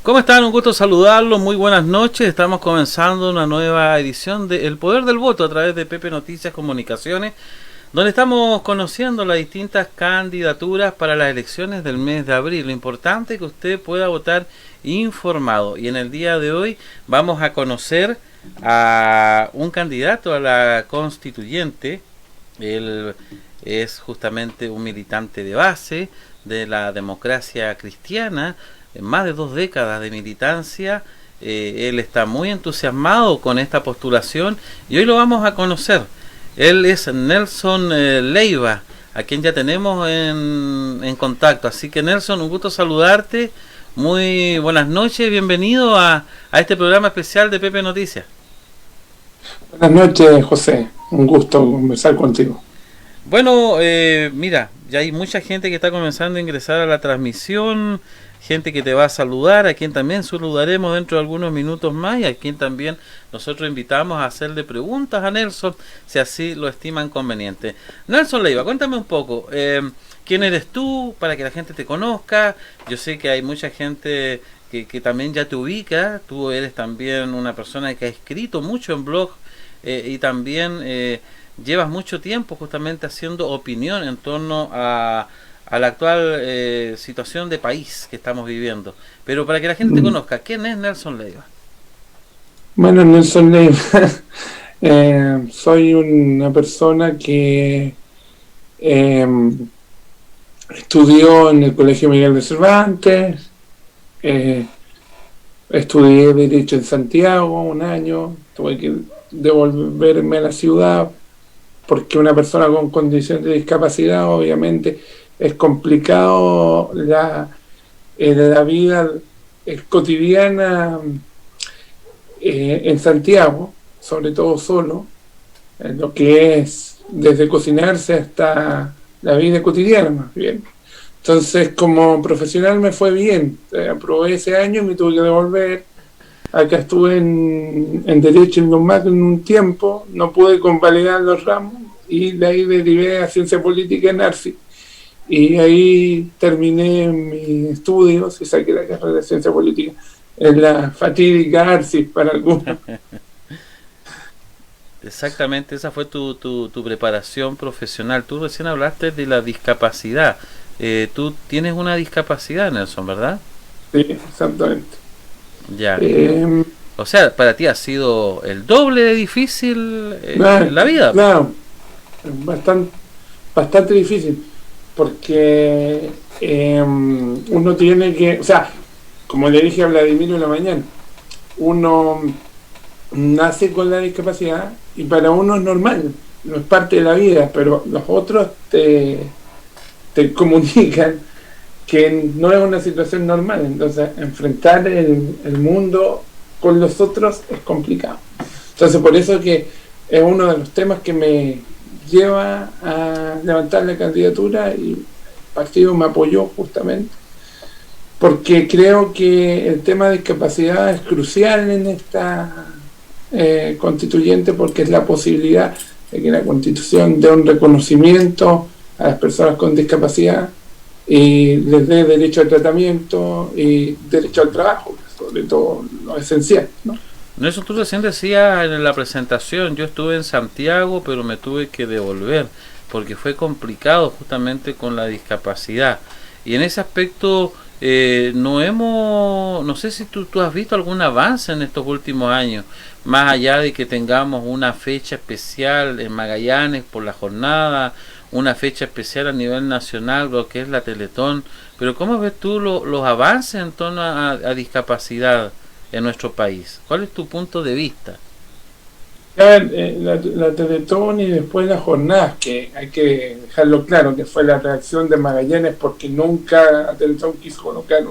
¿Cómo están? Un gusto saludarlos, muy buenas noches. Estamos comenzando una nueva edición de El Poder del Voto a través de Pepe Noticias Comunicaciones, donde estamos conociendo las distintas candidaturas para las elecciones del mes de abril. Lo importante es que usted pueda votar informado. Y en el día de hoy vamos a conocer a un candidato a la constituyente. Él es justamente un militante de base de la democracia cristiana, en más de 2 décadas de militancia. Él está muy entusiasmado con esta postulación y hoy lo vamos a conocer. Él es Nelson Leiva, a quien ya tenemos en contacto. Así que Nelson, un gusto saludarte. Muy buenas noches, bienvenido a este programa especial de Pepe Noticias. Buenas noches, José. Un gusto conversar contigo. Bueno, mira, ya hay mucha gente que está comenzando a ingresar a la transmisión, gente que te va a saludar, a quien también saludaremos dentro de algunos minutos más y a quien también nosotros invitamos a hacerle preguntas a Nelson, si así lo estiman conveniente. Nelson Leiva, cuéntame un poco, ¿quién eres tú para que la gente te conozca? Yo sé que hay mucha gente que también ya te ubica, tú eres también una persona que ha escrito mucho en blog y también llevas mucho tiempo justamente haciendo opinión en torno a la actual situación de país que estamos viviendo. Pero para que la gente te conozca, ¿quién es Nelson Leiva? Bueno, Nelson Leiva, soy una persona que estudió en el Colegio Miguel de Cervantes, estudié Derecho en Santiago un año, tuve que devolverme a la ciudad porque una persona con condición de discapacidad obviamente es complicado la vida cotidiana en Santiago, sobre todo solo, en lo que es desde cocinarse hasta la vida cotidiana más bien. Entonces, como profesional me fue bien, aprobé ese año y me tuve que devolver. Acá estuve en Derecho en Don Macri en un tiempo, no pude convalidar los ramos y de ahí derivé a Ciencia Política en ARCI. Y ahí terminé mis estudios y saqué la carrera de Ciencia Política en la fatídica ARCI para algunos. Exactamente, esa fue tu preparación profesional. Tú recién hablaste de la discapacidad. Tú tienes una discapacidad, Nelson, ¿verdad? Sí, exactamente. Ya. O sea, para ti ha sido el doble de difícil la vida. Claro, bastante difícil, porque uno tiene que, o sea, como le dije a Vladimir en la mañana, uno nace con la discapacidad y para uno es normal, no es parte de la vida, pero los otros te comunican que no es una situación normal, entonces enfrentar el mundo con los otros es complicado. Entonces por eso que es uno de los temas que me lleva a levantar la candidatura y el partido me apoyó justamente porque creo que el tema de discapacidad es crucial en esta constituyente, porque es la posibilidad de que la Constitución dé un reconocimiento a las personas con discapacidad y les dé derecho al tratamiento y derecho al trabajo, sobre todo lo esencial, ¿no? Eso tú recién decías en la presentación, yo estuve en Santiago pero me tuve que devolver porque fue complicado justamente con la discapacidad y en ese aspecto no sé si tú has visto algún avance en estos últimos años, más allá de que tengamos una fecha especial en Magallanes por la jornada, una fecha especial a nivel nacional, lo que es la Teletón, pero ¿cómo ves tú los avances en torno a discapacidad en nuestro país? ¿Cuál es tu punto de vista? A ver, la Teletón y después las jornadas, que hay que dejarlo claro, que fue la reacción de Magallanes porque nunca la Teletón quiso colocar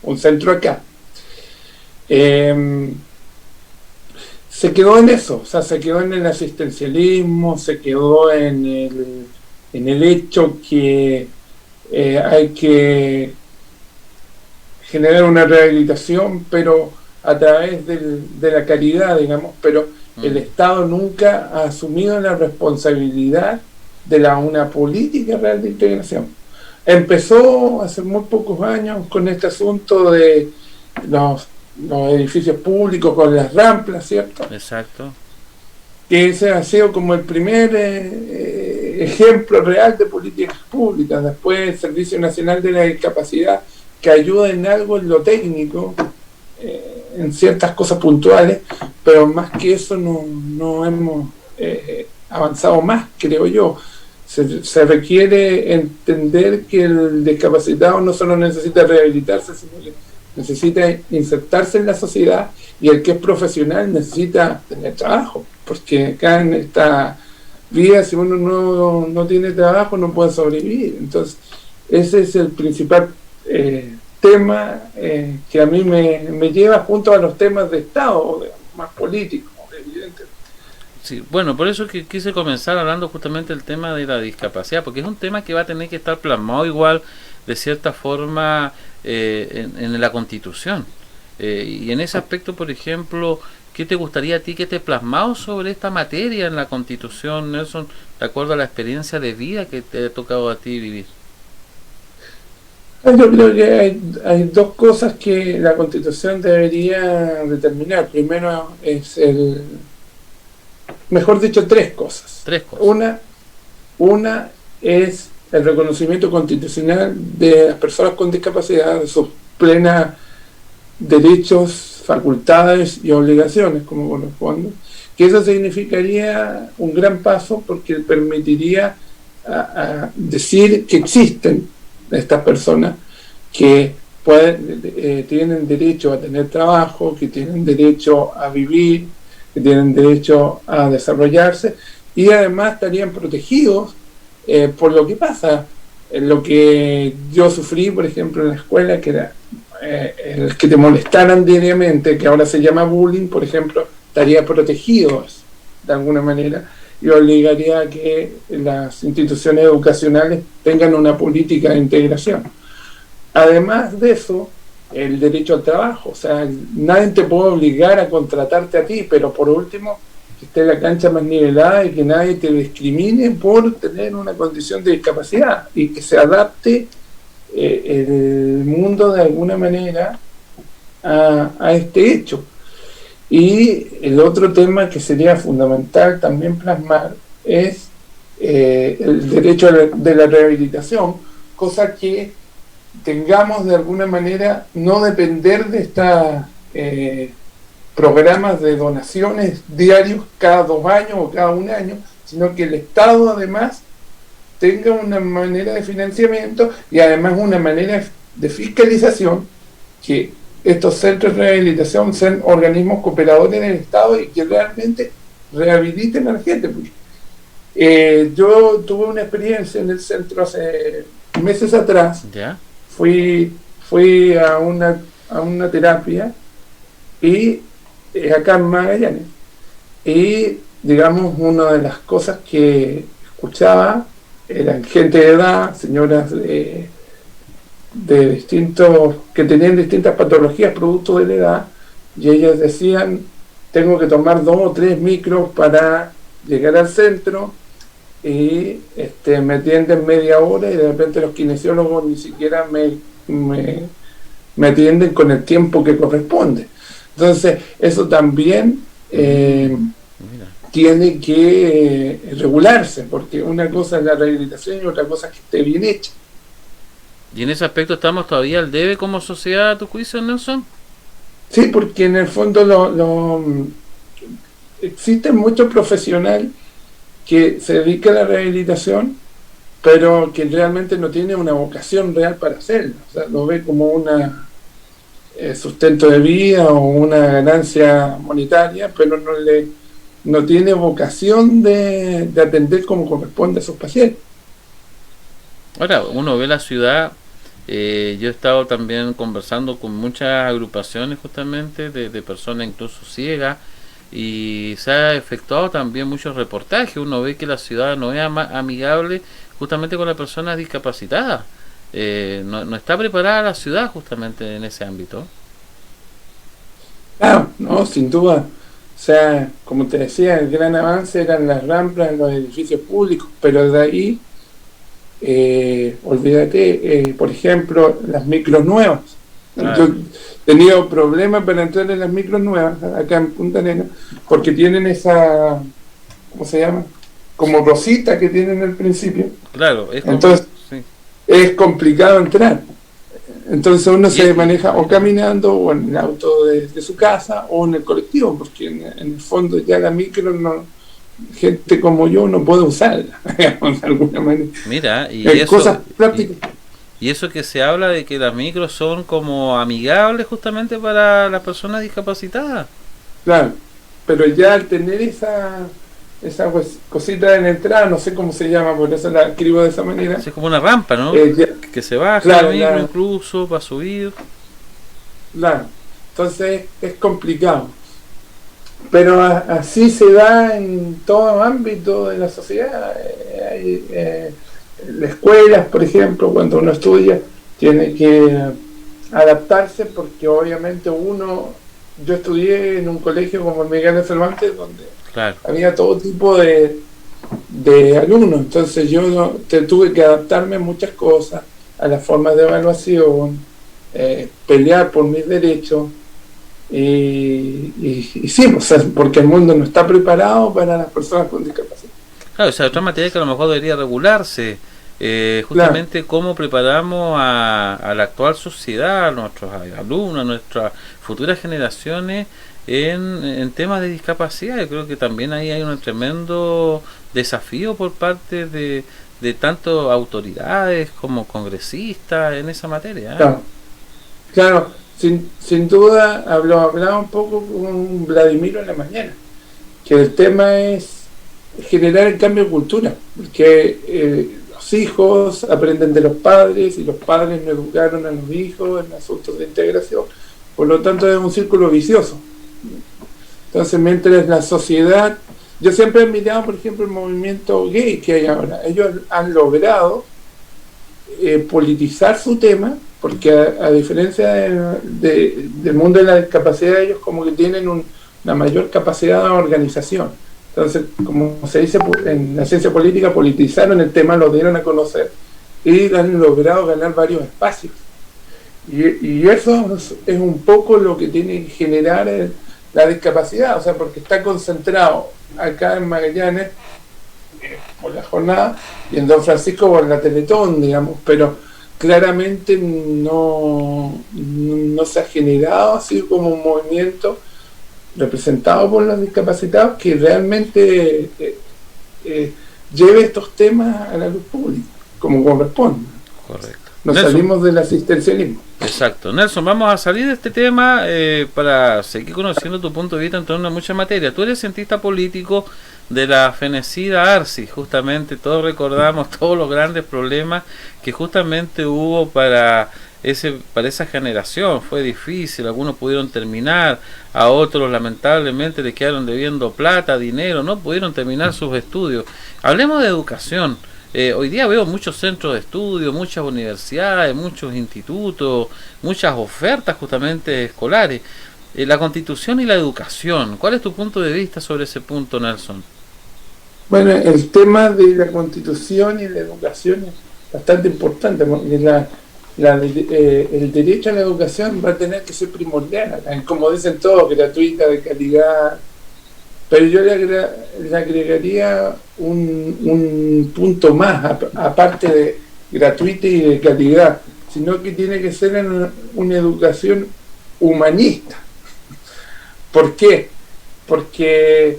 un centro acá. Se quedó en eso, o sea, se quedó en el asistencialismo, se quedó en el hecho que hay que generar una rehabilitación, pero a través de la caridad, digamos, pero el Estado nunca ha asumido la responsabilidad de una política real de integración. empezó hace muy pocos años con este asunto de los edificios públicos con las rampas, ¿cierto? Exacto. Que ese ha sido como el primer ejemplo real de políticas públicas. Después el Servicio Nacional de la Discapacidad, que ayuda en algo en lo técnico, en ciertas cosas puntuales, pero más que eso no hemos avanzado más, creo yo. Se requiere entender que el discapacitado no solo necesita rehabilitarse, sino que necesita insertarse en la sociedad, y el que es profesional necesita tener trabajo, porque acá en esta vida, si uno no tiene trabajo, no puede sobrevivir. Entonces ese es el principal tema que a mí me lleva, junto a los temas de Estado, más políticos, evidentemente. Sí, bueno, por eso que quise comenzar hablando justamente del tema de la discapacidad, porque es un tema que va a tener que estar plasmado igual, de cierta forma, en la Constitución. Y en ese aspecto, por ejemplo, ¿qué te gustaría a ti que esté plasmado sobre esta materia en la Constitución, Nelson, de acuerdo a la experiencia de vida que te ha tocado a ti vivir? Yo creo que hay dos cosas que la Constitución debería determinar. Primero es mejor dicho, tres cosas. Tres cosas. Una es el reconocimiento constitucional de las personas con discapacidad, de sus plenos derechos, facultades y obligaciones como corresponde, que eso significaría un gran paso, porque permitiría a decir que existen estas personas que tienen derecho a tener trabajo, que tienen derecho a vivir, que tienen derecho a desarrollarse, y además estarían protegidos por lo que pasa. Lo que yo sufrí, por ejemplo, en la escuela, que era el que te molestaran diariamente, que ahora se llama bullying, por ejemplo, estaría protegido de alguna manera, y obligaría a que las instituciones educacionales tengan una política de integración. Además de eso, el derecho al trabajo, o sea, nadie te puede obligar a contratarte a ti, pero por último, que esté la cancha más nivelada y que nadie te discrimine por tener una condición de discapacidad, y que se adapte el mundo de alguna manera a este hecho. Y el otro tema que sería fundamental también plasmar es el derecho de la rehabilitación, cosa que tengamos de alguna manera no depender de estos programas de donaciones diarios cada 2 años o cada 1 año, sino que el Estado además tenga una manera de financiamiento y además una manera de fiscalización, que estos centros de rehabilitación sean organismos cooperadores del Estado y que realmente rehabiliten a la gente. Yo tuve una experiencia en el centro hace meses atrás. ¿Ya? Fui a una terapia y acá en Magallanes, y digamos, una de las cosas que escuchaba eran gente de edad, señoras de distintos, que tenían distintas patologías producto de la edad, y ellas decían: tengo que tomar 2 o 3 micros para llegar al centro, y me atienden media hora, y de repente los kinesiólogos ni siquiera me atienden con el tiempo que corresponde. Entonces eso también tiene que regularse, porque una cosa es la rehabilitación y otra cosa es que esté bien hecha. ¿Y en ese aspecto estamos todavía al debe como sociedad, a tu juicio, Nelson? Sí, porque en el fondo existe mucho profesional que se dedica a la rehabilitación, pero que realmente no tiene una vocación real para hacerlo. O sea, lo ve como una sustento de vida o una ganancia monetaria, pero no tiene vocación de atender como corresponde a sus pacientes. Ahora, uno ve la ciudad, yo he estado también conversando con muchas agrupaciones justamente de personas incluso ciegas, y se ha efectuado también muchos reportajes. Uno ve que la ciudad no es amigable justamente con las personas discapacitadas. No está preparada la ciudad justamente en ese ámbito. Claro, no, sin duda. O sea, como te decía, el gran avance eran las rampas en los edificios públicos, pero de ahí olvídate, por ejemplo, las micros nuevas. Claro. Yo he tenido problemas para entrar en las micros nuevas acá en Punta Arenas porque tienen esa, ¿cómo se llama? Como rosita que tienen al principio. Claro, es como, Entonces sí. es complicado entrar. Entonces uno se Y, maneja o caminando o en el auto de su casa o en el colectivo, porque en el fondo ya la micro no, gente como yo no puede usarla, digamos, de alguna manera. mira, y Cosas eso, prácticas. y eso que se habla de que las micros son como amigables justamente para las personas discapacitadas. Claro, pero ya al tener esa cosita en la entrada, no sé cómo se llama, por eso la escribo de esa manera. Así es como una rampa, ¿no? Ya, Que se baja la claro, micro incluso para subir. claro, entonces es complicado. Pero así se da en todo ámbito de la sociedad. En las escuelas, por ejemplo, cuando uno estudia, tiene que adaptarse porque obviamente yo estudié en un colegio como el Miguel de Cervantes, donde Claro. había todo tipo de alumnos, entonces yo tuve que adaptarme a muchas cosas, a las formas de evaluación, pelear por mis derechos, y sí, o sea, porque el mundo no está preparado para las personas con discapacidad. Claro, o sea, otra materia que a lo mejor debería regularse, Claro, justamente cómo preparamos a la actual sociedad, a nuestros alumnos, a nuestras futuras generaciones en temas de discapacidad. Yo creo que también ahí hay un tremendo desafío por parte de tanto autoridades como congresistas en esa materia, ¿eh? claro, claro, sin duda hablaba un poco con Vladimiro en la mañana, que el tema es generar el cambio de cultura, porque los hijos aprenden de los padres y los padres no educaron a los hijos en asuntos de integración, por lo tanto es un círculo vicioso. Entonces, mientras la sociedad, yo siempre he mirado, por ejemplo, el movimiento gay que hay ahora, ellos han logrado politizar su tema, porque a diferencia del mundo de la discapacidad, ellos como que tienen una mayor capacidad de organización. Entonces, como se dice en la ciencia política, politizaron el tema, lo dieron a conocer y han logrado ganar varios espacios. Y eso es un poco lo que tiene que generar la discapacidad, o sea, porque está concentrado acá en Magallanes por la jornada y en Don Francisco por la Teletón, digamos, pero claramente no se ha generado así como un movimiento representado por los discapacitados que realmente lleve estos temas a la luz pública, como corresponde. Correcto. Nos Nelson, salimos del asistencialismo. exacto. Nelson, vamos a salir de este tema para seguir conociendo tu punto de vista en torno a muchas materias. Tú eres cientista político de la fenecida ARSI, justamente todos recordamos todos los grandes problemas que justamente hubo para esa generación. Fue difícil, algunos pudieron terminar, a otros lamentablemente les quedaron debiendo plata, dinero, no pudieron terminar sus estudios. Hablemos de educación. Hoy día veo muchos centros de estudio, muchas universidades, muchos institutos, muchas ofertas justamente escolares. La Constitución y la educación, ¿cuál es tu punto de vista sobre ese punto, Nelson? Bueno, el tema de la Constitución y la educación es bastante importante, porque el derecho a la educación va a tener que ser primordial, como dicen todos, gratuita, de calidad, pero yo le agregaría un punto más, aparte de gratuita y de calidad, sino que tiene que ser una educación humanista. ¿Por qué? Porque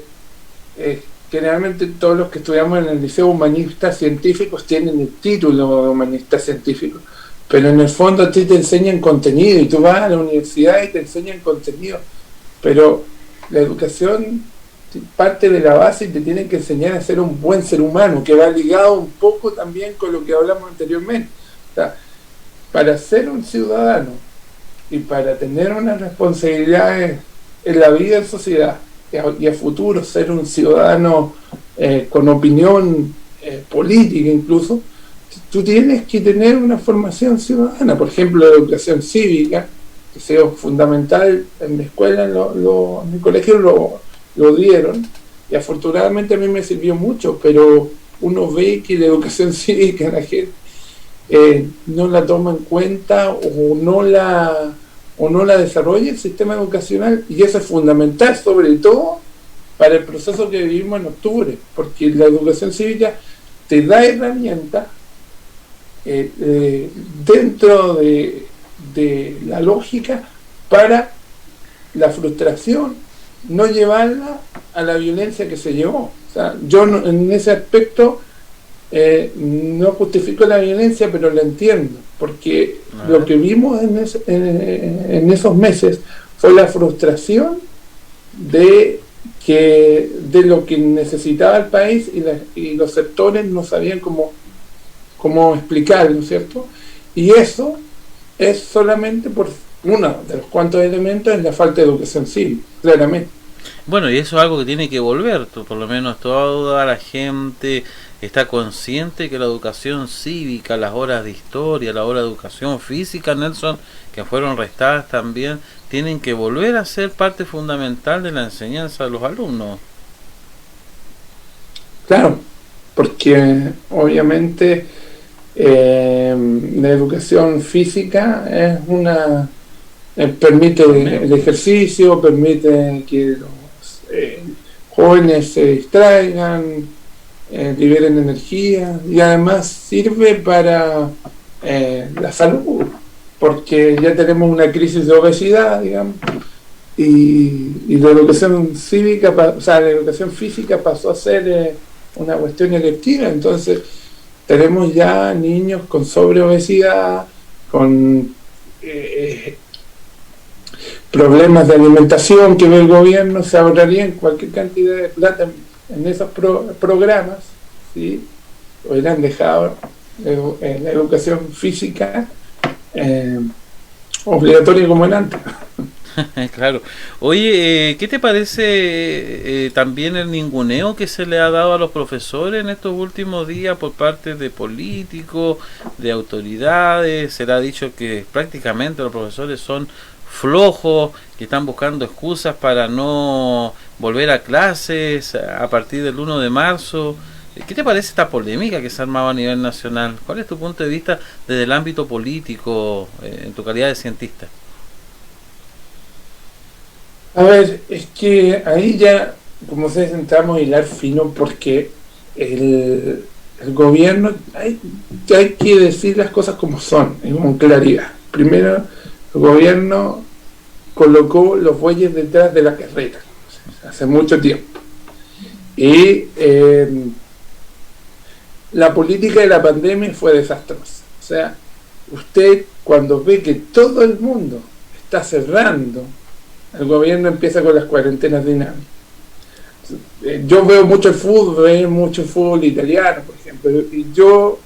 generalmente todos los que estudiamos en el liceo humanistas científicos tienen el título de humanista científico, pero en el fondo a ti te enseñan contenido y tú vas a la universidad y te enseñan contenido, pero la educación parte de la base y te tienen que enseñar a ser un buen ser humano, que va ligado un poco también con lo que hablamos anteriormente. O sea, para ser un ciudadano y para tener unas responsabilidades en la vida en sociedad y a futuro ser un ciudadano con opinión política incluso, tú tienes que tener una formación ciudadana, por ejemplo, la educación cívica, que sea fundamental en mi escuela, en mi colegio lo dieron, y afortunadamente a mí me sirvió mucho, pero uno ve que la educación cívica la gente no la toma en cuenta o no la desarrolla el sistema educacional, y eso es fundamental, sobre todo para el proceso que vivimos en octubre, porque la educación cívica te da herramientas dentro de la lógica para la frustración, no llevarla a la violencia que se llevó. O sea, yo no, en ese aspecto no justifico la violencia, pero la entiendo, porque lo que vimos en esos meses fue la frustración de lo que necesitaba el país, y los sectores no sabían cómo explicar, ¿no es cierto? Y eso es solamente por uno de los cuantos elementos, es la falta de educación cívica, claramente. Bueno, y eso es algo que tiene que volver, por lo menos toda la gente está consciente que la educación cívica, las horas de historia, la hora de educación física, Nelson, que fueron restadas también, tienen que volver a ser parte fundamental de la enseñanza de los alumnos. Claro, porque obviamente la educación física es permite el ejercicio, permite que los jóvenes se distraigan, liberen energía, y además sirve para la salud, porque ya tenemos una crisis de obesidad, digamos, y la educación cívica, o sea, la educación física pasó a ser una cuestión electiva. Entonces tenemos ya niños con sobreobesidad, con problemas de alimentación que ve el gobierno. Se ahorrarían cualquier cantidad de plata en esos programas, ¿sí? Hubieran dejado la educación física obligatoria como en antes. Claro. Oye, ¿qué te parece también el ninguneo que se le ha dado a los profesores en estos últimos días por parte de políticos, de autoridades? Se le ha dicho que prácticamente los profesores son flojos, que están buscando excusas para no volver a clases a partir del 1 de marzo. ¿Qué te parece esta polémica que se ha armado a nivel nacional? ¿Cuál es tu punto de vista desde el ámbito político, en tu calidad de cientista? A ver, es que ahí ya, como se entramos a hilar fino, porque el gobierno, hay que decir las cosas como son, con claridad. Primero, el gobierno colocó los bueyes detrás de la carreta hace mucho tiempo. Y la política de la pandemia fue desastrosa. O sea, usted cuando ve que todo el mundo está cerrando, el gobierno empieza con las cuarentenas dinámicas. Yo veo mucho el fútbol italiano, por ejemplo, y yo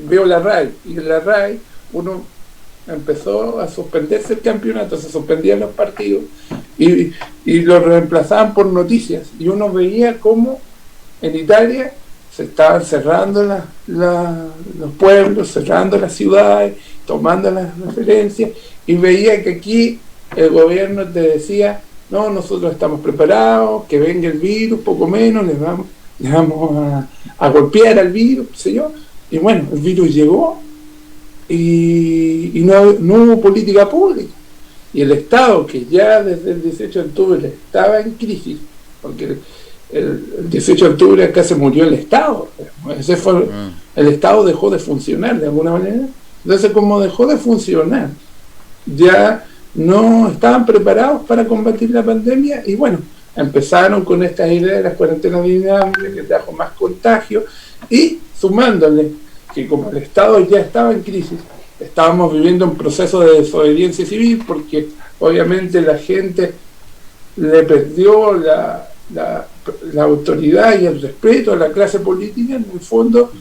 veo la RAI, y en la RAI uno empezó a suspenderse el campeonato, se suspendían los partidos y lo reemplazaban por noticias, y uno veía cómo en Italia se estaban cerrando los pueblos, cerrando las ciudades, tomando las referencias, y veía que aquí el gobierno te decía: no, nosotros estamos preparados, que venga el virus, poco menos, les vamos a golpear al virus, qué sé yo. Y bueno, el virus llegó y no hubo política pública. Y el Estado, que ya desde el 18 de octubre estaba en crisis, porque el 18 de octubre acá se murió el Estado, el Estado dejó de funcionar de alguna manera. Entonces, como dejó de funcionar, ya no estaban preparados para combatir la pandemia, y bueno, empezaron con estas ideas de las cuarentenas dinámicas, que trajo más contagio, y sumándole que como el Estado ya estaba en crisis, estábamos viviendo un proceso de desobediencia civil, porque obviamente la gente le perdió la autoridad y el respeto a la clase política. En el fondo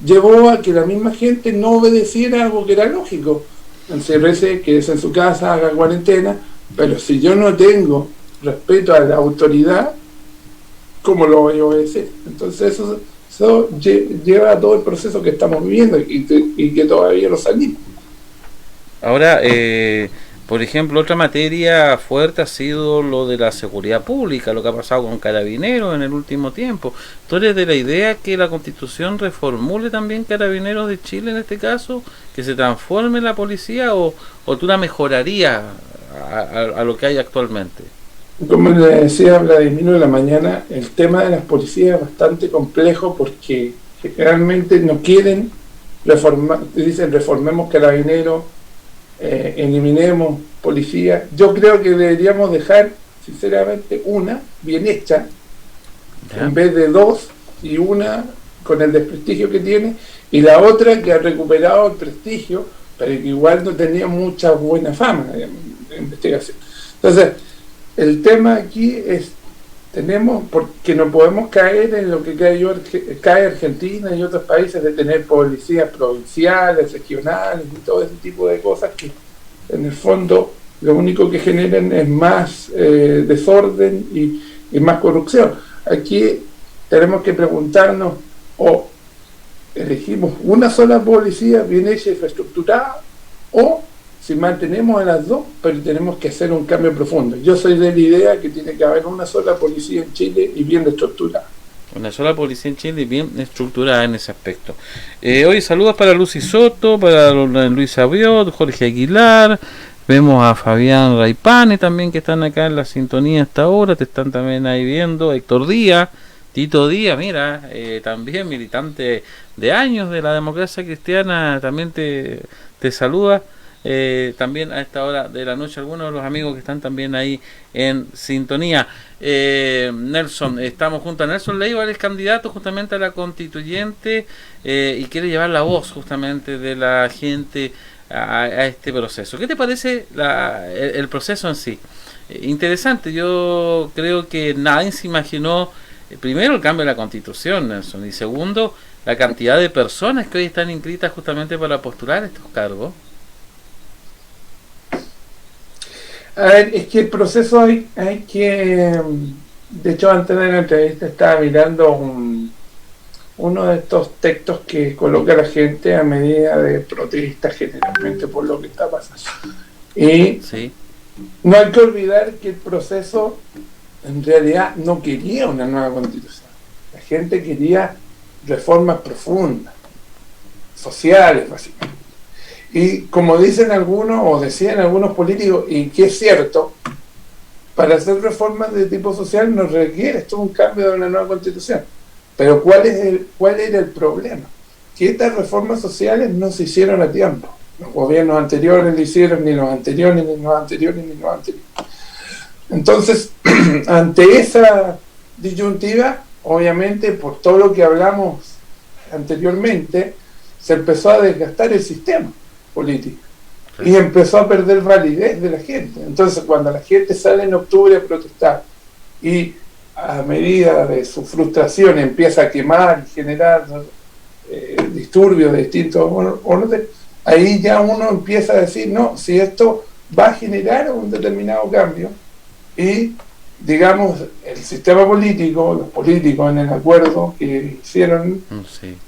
llevó a que la misma gente no obedeciera algo que era lógico: encérrese, quédese en su casa, haga cuarentena. Pero si yo no tengo respeto a la autoridad, ¿cómo lo voy a obedecer? Entonces eso lleva a todo el proceso que estamos viviendo y que todavía no salimos. Ahora, Por ejemplo, otra materia fuerte ha sido lo de la seguridad pública, lo que ha pasado con Carabineros en el último tiempo. ¿Tú eres de la idea que la Constitución reformule también Carabineros de Chile en este caso? ¿Que se transforme en la policía o tú la mejorarías a lo que hay actualmente? Como le decía Vladimir en la mañana, el tema de las policías es bastante complejo porque realmente no quieren reformar, dicen reformemos Carabineros, eliminemos policía. Yo creo que deberíamos dejar sinceramente una bien hecha en vez de dos, y una con el desprestigio que tiene y la otra que ha recuperado el prestigio pero que igual no tenía mucha buena fama, digamos, de investigación. Entonces el tema aquí es, tenemos, porque no podemos caer en lo que cae Argentina y otros países de tener policías provinciales, regionales y todo ese tipo de cosas que en el fondo lo único que generan es más desorden y más corrupción. Aquí tenemos que preguntarnos, o elegimos una sola policía bien hecha y infraestructurada, o si mantenemos a las dos, pero tenemos que hacer un cambio profundo. Yo soy de la idea que tiene que haber una sola policía en Chile y bien estructurada. Una sola policía en Chile y bien estructurada en ese aspecto. Hoy saludos para Lucy Soto, para Luis Abiot, Jorge Aguilar. Vemos a Fabián Raipane también que están acá en la sintonía hasta ahora. Te están también ahí viendo. Héctor Díaz, Tito Díaz, mira, también militante de años de la democracia cristiana, también te saluda. También a esta hora de la noche algunos de los amigos que están también ahí en sintonía. Nelson, estamos junto a Nelson Leiva, el candidato justamente a la constituyente y quiere llevar la voz justamente de la gente a este proceso. ¿Qué te parece el proceso en sí? Interesante, yo creo que nadie se imaginó primero el cambio de la constitución, Nelson, y segundo la cantidad de personas que hoy están inscritas justamente para postular estos cargos. A ver, es que el proceso hay que... De hecho, antes de la entrevista estaba mirando uno de estos textos que coloca la gente a medida de protesta generalmente por lo que está pasando. Y sí, no hay que olvidar que el proceso en realidad no quería una nueva constitución. La gente quería reformas profundas, sociales, básicamente. Y como dicen algunos, o decían algunos políticos, y que es cierto, para hacer reformas de tipo social no requiere esto un cambio de una nueva constitución. Pero ¿cuál era el problema? Que estas reformas sociales no se hicieron a tiempo. Los gobiernos anteriores lo hicieron, ni los anteriores, ni los anteriores, ni los anteriores. Entonces, ante esa disyuntiva, obviamente, por todo lo que hablamos anteriormente, se empezó a desgastar el sistema político y empezó a perder validez de la gente. Entonces, cuando la gente sale en octubre a protestar y a medida de su frustración empieza a quemar y generar disturbios de distintos órdenes, ahí ya uno empieza a decir, no, si esto va a generar un determinado cambio, y digamos el sistema político, los políticos en el acuerdo que hicieron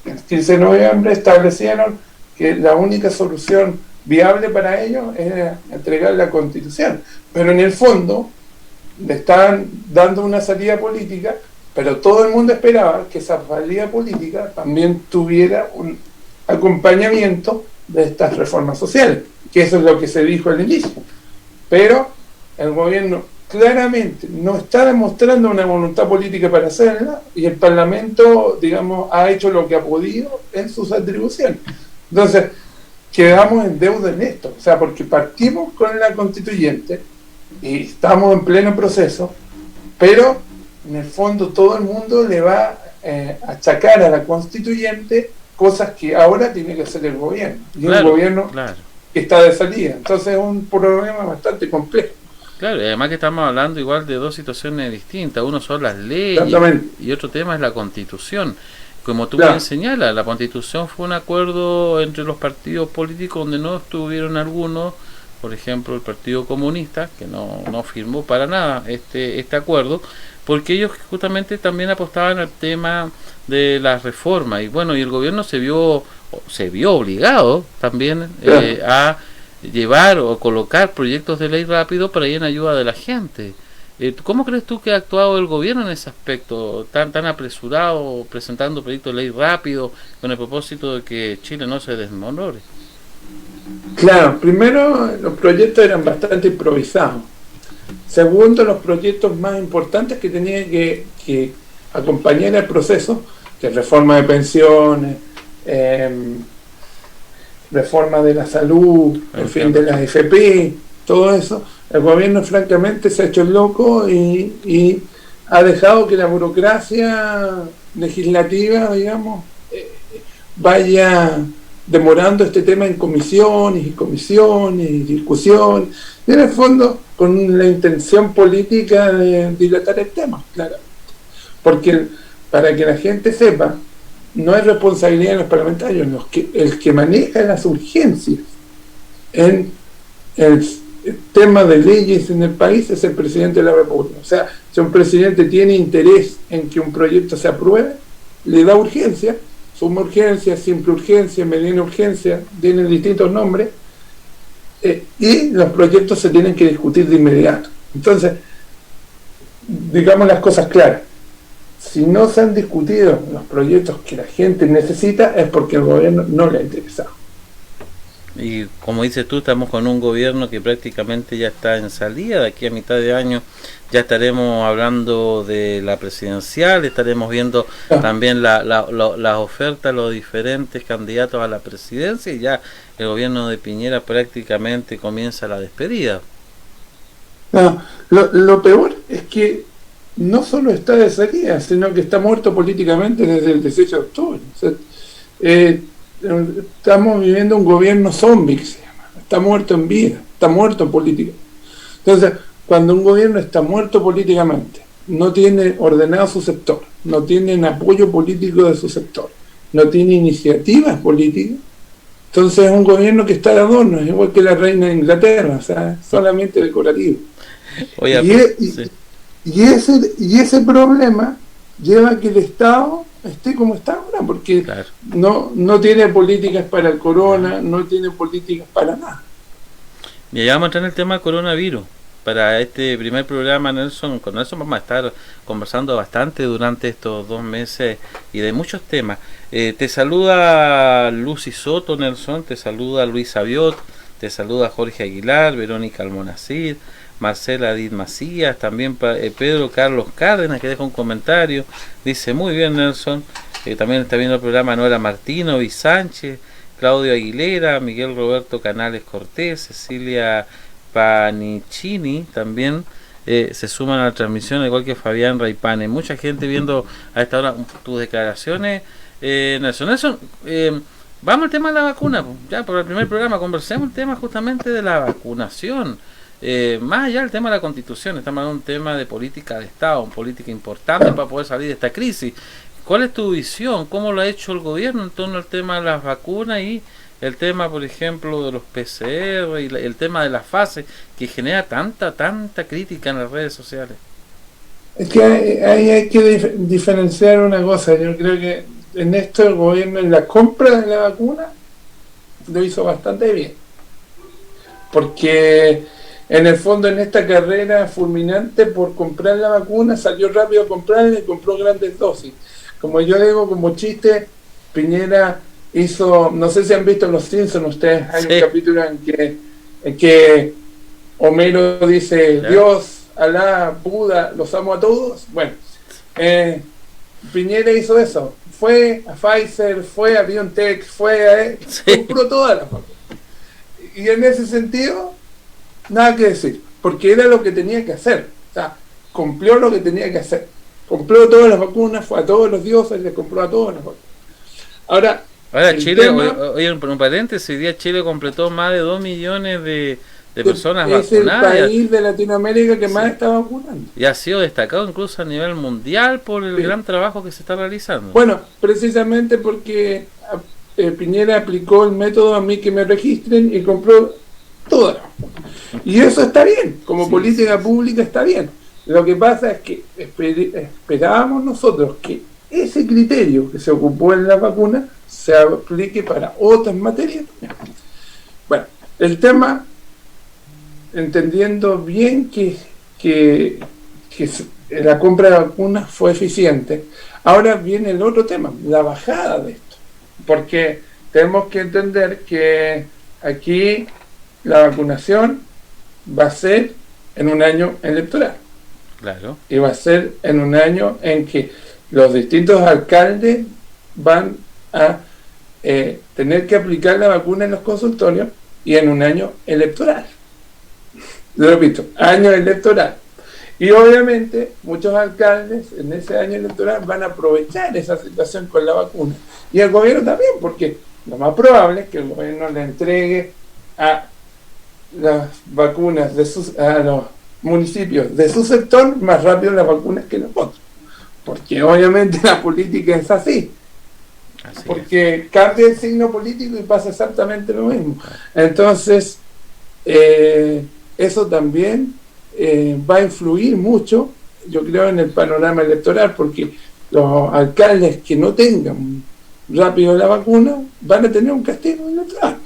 el 15 de noviembre establecieron que la única solución viable para ellos era entregar la constitución, pero en el fondo le estaban dando una salida política, pero todo el mundo esperaba que esa salida política también tuviera un acompañamiento de estas reformas sociales, que eso es lo que se dijo al inicio, pero el gobierno claramente no está demostrando una voluntad política para hacerla, y el Parlamento, digamos, ha hecho lo que ha podido en sus atribuciones. Entonces, quedamos en deuda en esto, o sea, porque partimos con la constituyente y estamos en pleno proceso, pero en el fondo todo el mundo le va a achacar a la constituyente cosas que ahora tiene que hacer el gobierno, y claro, el gobierno que está de salida. Entonces es un problema bastante complejo. Claro, y además que estamos hablando igual de dos situaciones distintas. Uno son las leyes y otro tema es la constitución. Como tú bien señalas, la constitución fue un acuerdo entre los partidos políticos donde no estuvieron algunos, por ejemplo el Partido Comunista, que no firmó para nada este acuerdo, porque ellos justamente también apostaban al tema de las reformas. Y bueno, y el gobierno se vio obligado también a llevar o colocar proyectos de ley rápido para ir en ayuda de la gente. ¿Cómo crees tú que ha actuado el gobierno en ese aspecto, tan apresurado, presentando proyectos de ley rápido, con el propósito de que Chile no se desmorone? Claro, primero los proyectos eran bastante improvisados. Segundo, los proyectos más importantes que tenían que acompañar el proceso, que reforma de pensiones, reforma de la salud, en fin, de las FP, todo eso, el gobierno francamente se ha hecho el loco y ha dejado que la burocracia legislativa, digamos, vaya demorando este tema en comisiones y discusiones, y en el fondo con la intención política de dilatar el tema, claramente. Porque para que la gente sepa, no es responsabilidad de los parlamentarios, el que maneja las urgencias en el tema de leyes en el país es el presidente de la República. O sea, si un presidente tiene interés en que un proyecto se apruebe, le da urgencia, suma urgencia, simple urgencia, mediana urgencia, tienen distintos nombres, y los proyectos se tienen que discutir de inmediato. Entonces, digamos las cosas claras. Si no se han discutido los proyectos que la gente necesita, es porque el gobierno no le ha interesado. Y como dices tú, estamos con un gobierno que prácticamente ya está en salida. De aquí a mitad de año ya estaremos hablando de la presidencial, estaremos viendo también las ofertas, los diferentes candidatos a la presidencia, y ya el gobierno de Piñera prácticamente comienza la despedida. No, lo peor es que no solo está de salida, sino que está muerto políticamente desde el 18 de octubre. O sea, estamos viviendo un gobierno zombie, que se llama. Está muerto en vida, está muerto política. Entonces, cuando un gobierno está muerto políticamente, no tiene ordenado su sector, no tiene apoyo político de su sector, no tiene iniciativas políticas, entonces es un gobierno que está de adorno, es igual que la reina de Inglaterra, o sea, solamente decorativo. Oye, y ese problema lleva a que el Estado esté como está ahora, porque claro, no tiene políticas para el corona, no tiene políticas para nada. Y ya vamos a entrar en el tema del coronavirus. Para este primer programa, Nelson, con Nelson vamos a estar conversando bastante durante estos 2 meses y de muchos temas. Te saluda Lucy Soto, Nelson, te saluda Luis Aviot, te saluda Jorge Aguilar, Verónica Almonacid, Marcela Edith Macías, también Pedro Carlos Cárdenas, que deja un comentario, dice muy bien Nelson, también está viendo el programa Nora Martino, y Sánchez, Claudio Aguilera, Miguel Roberto Canales Cortés, Cecilia Panicini también se suman a la transmisión, igual que Fabián Raipane. Mucha gente viendo a esta hora tus declaraciones, Nelson, vamos al tema de la vacuna, ya por el primer programa conversemos el tema justamente de la vacunación. Más allá del tema de la Constitución, estamos hablando de un tema de política de Estado, una política importante para poder salir de esta crisis. ¿Cuál es tu visión? ¿Cómo lo ha hecho el gobierno en torno al tema de las vacunas y el tema, por ejemplo, de los PCR y el tema de las fases que genera tanta crítica en las redes sociales? Es que ahí hay que diferenciar una cosa. Yo creo que en esto el gobierno, en la compra de la vacuna, lo hizo bastante bien, porque en el fondo en esta carrera fulminante por comprar la vacuna salió rápido a comprarla y compró grandes dosis. Como yo digo, como chiste, Piñera hizo, no sé si han visto Los Simpsons ustedes, hay un capítulo en que Homero dice, ¿sí? Dios, Alá, Buda, los amo a todos. Bueno, Piñera hizo eso, fue a Pfizer, fue a BioNTech, compró todas las vacunas. Y en ese sentido, nada que decir, porque era lo que tenía que hacer, o sea, cumplió lo que tenía que hacer, compró todas las vacunas, fue a todos los dioses, les compró a todas las vacunas. Ahora Chile, oye, un paréntesis, hoy día Chile completó más de 2 millones de personas vacunadas. Es el país de Latinoamérica que más está vacunando. Y ha sido destacado incluso a nivel mundial por el gran trabajo que se está realizando. Bueno, precisamente porque Piñera aplicó el método a mí que me registren y compró todas. Y eso está bien, como política pública está bien. Lo que pasa es que esperábamos nosotros que ese criterio que se ocupó en la vacuna se aplique para otras materias. Bueno, el tema, entendiendo bien que la compra de vacunas fue eficiente, ahora viene el otro tema, la bajada de esto, porque tenemos que entender que aquí la vacunación va a ser en un año electoral. Claro. Y va a ser en un año en que los distintos alcaldes van a tener que aplicar la vacuna en los consultorios y en un año electoral. Lo repito, año electoral. Y obviamente muchos alcaldes en ese año electoral van a aprovechar esa situación con la vacuna. Y el gobierno también, porque lo más probable es que el gobierno le entregue a las vacunas a los municipios de su sector más rápido las vacunas que los otros. Porque obviamente la política es así. Porque cambia el signo político y pasa exactamente lo mismo. Entonces, eso también va a influir mucho, yo creo, en el panorama electoral, porque los alcaldes que no tengan rápido la vacuna van a tener un castigo electoral.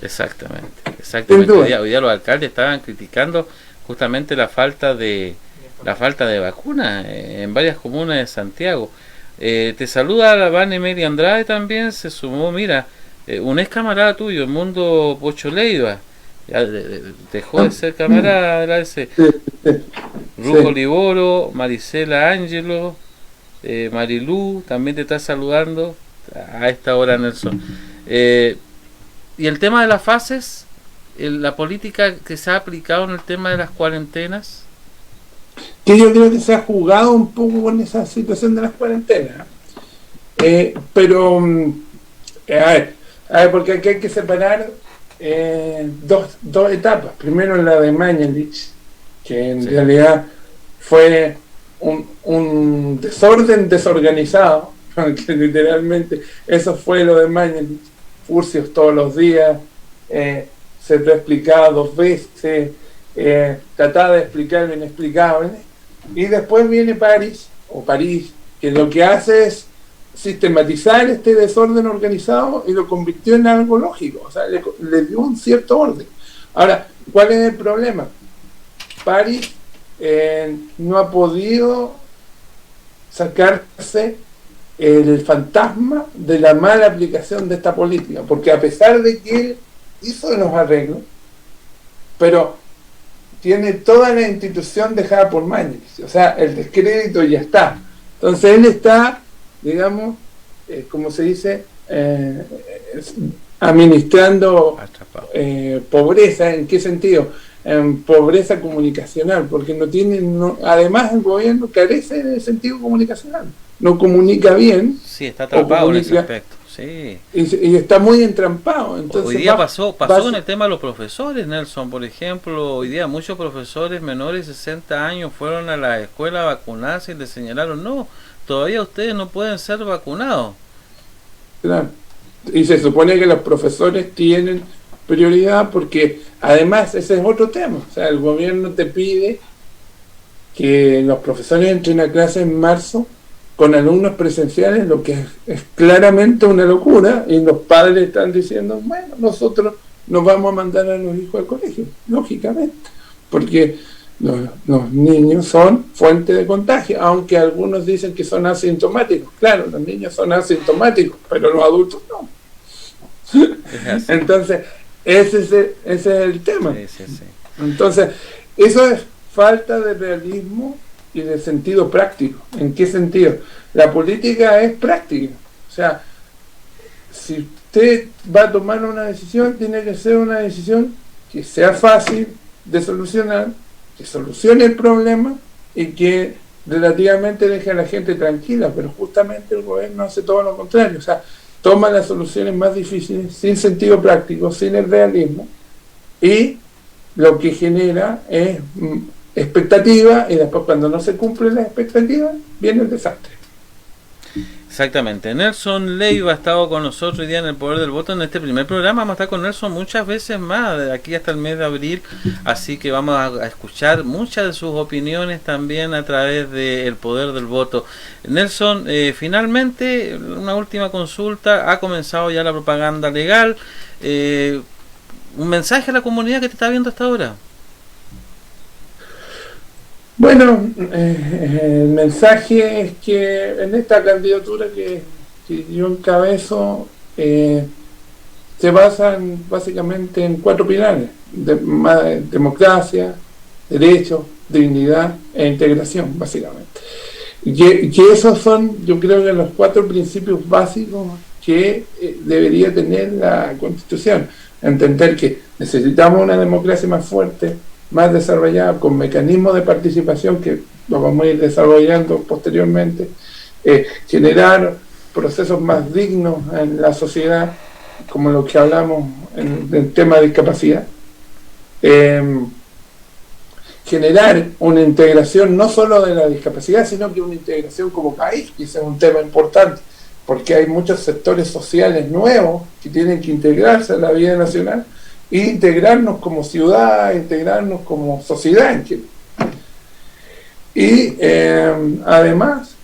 Exactamente. Hoy día los alcaldes estaban criticando justamente la falta de vacunas en varias comunas de Santiago. Te saluda la Vane Mary Andrade, también se sumó, mira, un ex camarada tuyo, el Mundo Pocho Leiva, ya dejó de ser camarada de la ADC. Ruco Liboro, Marisela Ángelo, Marilú, también te está saludando a esta hora, Nelson. Y el tema de las fases, la política que se ha aplicado en el tema de las cuarentenas, que yo creo que se ha jugado un poco con esa situación de las cuarentenas, pero a ver, porque aquí hay que separar dos etapas. Primero la de Mañalich, que en realidad fue un desorden desorganizado, que literalmente eso fue lo de Mañalich. Furcios todos los días, se lo explicaba 2 veces, trataba de explicar lo inexplicable, y después viene París, que lo que hace es sistematizar este desorden organizado y lo convirtió en algo lógico, o sea, le dio un cierto orden. Ahora, ¿cuál es el problema? París no ha podido sacarse el fantasma de la mala aplicación de esta política, porque a pesar de que él hizo los arreglos, pero tiene toda la institución dejada por Mañalich, o sea, el descrédito ya está. Entonces él está, digamos, como se dice, administrando pobreza. ¿En qué sentido? En pobreza comunicacional, porque además el gobierno carece de sentido comunicacional, no comunica bien. Sí, está atrapado en ese aspecto. Sí. Y está muy entrampado. Entonces hoy día pasó en el tema de los profesores, Nelson, por ejemplo. Hoy día muchos profesores menores de 60 años fueron a la escuela a vacunarse y les señalaron: no, todavía ustedes no pueden ser vacunados. Claro. Y se supone que los profesores tienen prioridad, porque además ese es otro tema. O sea, el gobierno te pide que los profesores entren a clase en marzo con alumnos presenciales, lo que es claramente una locura, y los padres están diciendo: bueno, nosotros nos vamos a mandar a los hijos al colegio, lógicamente, porque los niños son fuente de contagio, aunque algunos dicen que son asintomáticos. Claro, los niños son asintomáticos, pero los adultos no. Entonces, ese es el tema. Sí. Entonces, eso es falta de realismo y de sentido práctico. ¿En qué sentido? La política es práctica. O sea, si usted va a tomar una decisión, tiene que ser una decisión que sea fácil de solucionar, que solucione el problema y que relativamente deje a la gente tranquila, pero justamente el gobierno hace todo lo contrario. O sea, toma las soluciones más difíciles sin sentido práctico, sin el realismo, y lo que genera es expectativa, y después cuando no se cumplen las expectativas viene el desastre. Exactamente. Nelson Leiva ha estado con nosotros hoy día en El Poder del Voto en este primer programa. Vamos a estar con Nelson muchas veces más, de aquí hasta el mes de abril, así que vamos a escuchar muchas de sus opiniones también a través de El Poder del Voto. Nelson, finalmente, una última consulta. Ha comenzado ya la propaganda legal. un mensaje a la comunidad que te está viendo hasta ahora. Bueno, el mensaje es que en esta candidatura que yo encabezo se basan básicamente en 4 pilares: democracia, derechos, dignidad e integración, básicamente. Que esos son, yo creo que los 4 principios básicos que debería tener la Constitución. Entender que necesitamos una democracia más fuerte, más desarrollada, con mecanismos de participación que lo vamos a ir desarrollando posteriormente, generar procesos más dignos en la sociedad, como lo que hablamos en el tema de discapacidad, generar una integración no solo de la discapacidad, sino que una integración como país, y ese es un tema importante, porque hay muchos sectores sociales nuevos que tienen que integrarse a la vida nacional e integrarnos como ciudad, integrarnos como sociedad en Chile. Y además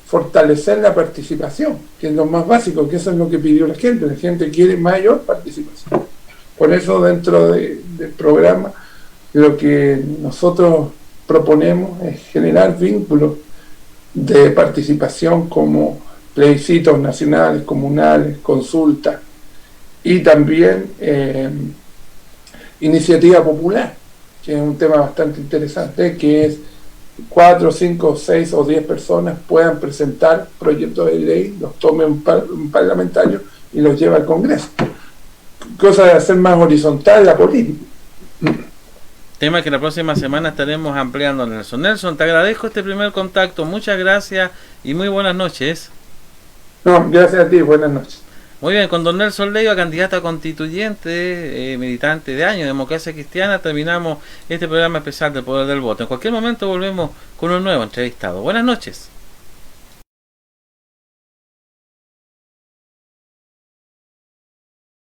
fortalecer la participación, que es lo más básico, que eso es lo que pidió la gente quiere mayor participación. Por eso dentro del programa lo que nosotros proponemos es generar vínculos de participación como plebiscitos nacionales, comunales, consultas, y también iniciativa popular, que es un tema bastante interesante, que es 4, 5, 6 o 10 personas puedan presentar proyectos de ley, los tome un parlamentario y los lleva al Congreso. Cosa de hacer más horizontal la política. Tema que la próxima semana estaremos ampliando, Nelson. Nelson, te agradezco este primer contacto, muchas gracias y muy buenas noches. No, gracias a ti, buenas noches. Muy bien, con don Nelson Leiva, candidato a constituyente, militante de años, Democracia Cristiana, terminamos este programa especial del Poder del Voto. En cualquier momento volvemos con un nuevo entrevistado. Buenas noches.